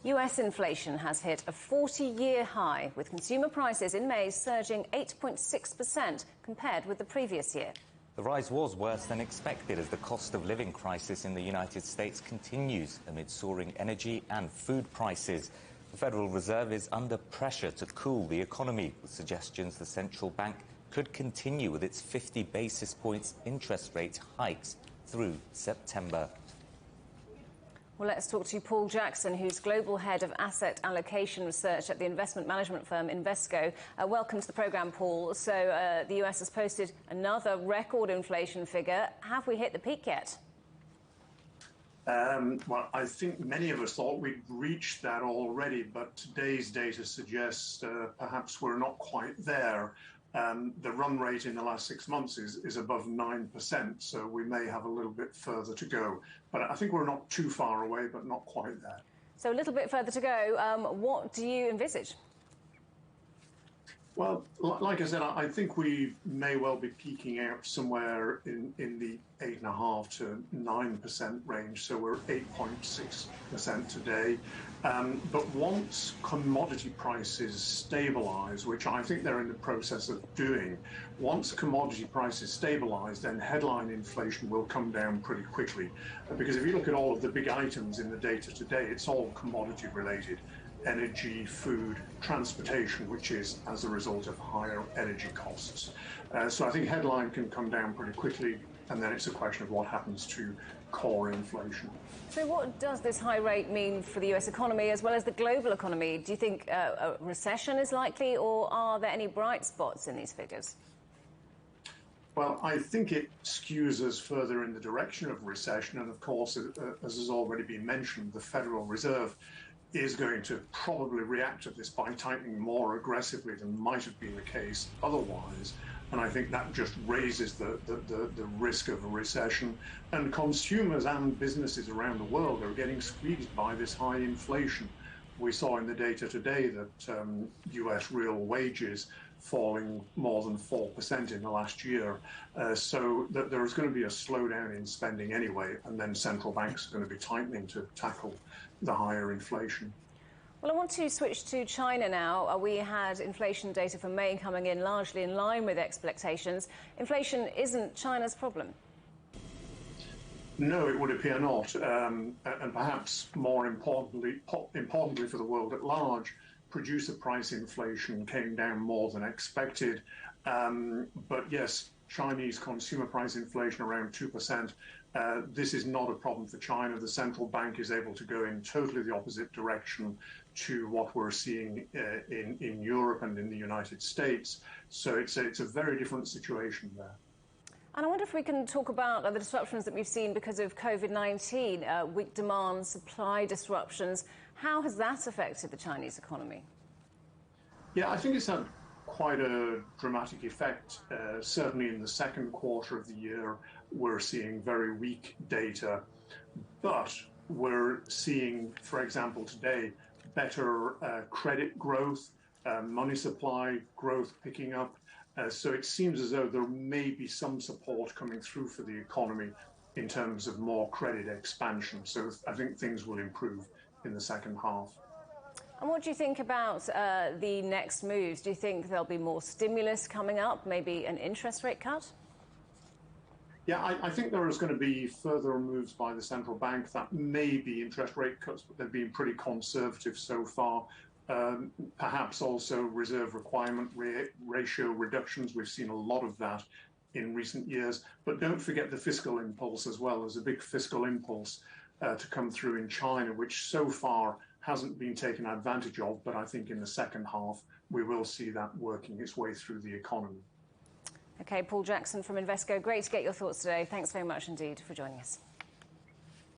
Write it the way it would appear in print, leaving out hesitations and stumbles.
US inflation has hit a 40-year high, with consumer prices in May surging 8.6% compared with the previous year. The rise was worse than expected as the cost of living crisis in the United States continues amid soaring energy and food prices. The Federal Reserve is under pressure to cool the economy, with suggestions the central bank could continue with its 50 basis points interest rate hikes through September. Well, let's talk to Paul Jackson, who's Global Head of Asset Allocation Research at the investment management firm Inveso. Welcome to the programme, Paul. So the US has posted another record inflation figure. Have we hit the peak yet? Well, I think many of us thought we'd reached that already, but today's data suggests perhaps we're not quite there. The run rate in the last 6 months is above 9%, so we may have a little bit further to go. But I think we're not too far away, but not quite there. So a little bit further to go. What do you envisage? Well, like I said, I think we may well be peaking out somewhere in the 8.5% to 9% range. So we're 8.6% today. But once commodity prices stabilize, which I think they're in the process of doing, once commodity prices stabilize, then headline inflation will come down pretty quickly. Because if you look at all of the big items in the data today, it's all commodity related. Energy, food, transportation, which is as a result of higher energy costs. So I think headline can come down pretty quickly, and then it's a question of what happens to core inflation. So what does this high rate mean for the US economy as well as the global economy? Do you think a recession is likely, or are there any bright spots in these figures? Well, I think it skews us further in the direction of recession, and of course, as has already been mentioned, the Federal Reserve is going to probably react to this by tightening more aggressively than might have been the case otherwise. And I think that just raises the risk of a recession. And consumers and businesses around the world are getting squeezed by this high inflation. We saw in the data today that US real wages falling more than 4% in the last year. So that there is going to be a slowdown in spending anyway, and then central banks are going to be tightening to tackle the higher inflation. Well, I want to switch to China now. We had inflation data for May coming in largely in line with expectations. Inflation isn't China's problem. No, it would appear not. And perhaps more importantly for the world at large, producer price inflation came down more than expected. But yes, Chinese consumer price inflation around 2%. This is not a problem for China. The central bank is able to go in totally the opposite direction to what we're seeing in Europe and in the United States. So it's a very different situation there. And I wonder if we can talk about the disruptions that we've seen because of COVID-19, weak demand, supply disruptions. How has that affected the Chinese economy? Yeah, I think it's had quite a dramatic effect. Certainly in the second quarter of the year, we're seeing very weak data. But we're seeing, for example, today, better credit growth, money supply growth picking up. So it seems as though there may be some support coming through for the economy in terms of more credit expansion. So I think things will improve in the second half. And what do you think about the next moves? Do you think there'll be more stimulus coming up, maybe an interest rate cut? Yeah, I think there is going to be further moves by the central bank that may be interest rate cuts, but they've been pretty conservative so far. Perhaps also reserve requirement ratio reductions. We've seen a lot of that in recent years. But don't forget the fiscal impulse as well. There's a big fiscal impulse to come through in China, which so far hasn't been taken advantage of. But I think in the second half, we will see that working its way through the economy. OK, Paul Jackson from Invesco, great to get your thoughts today. Thanks very much indeed for joining us.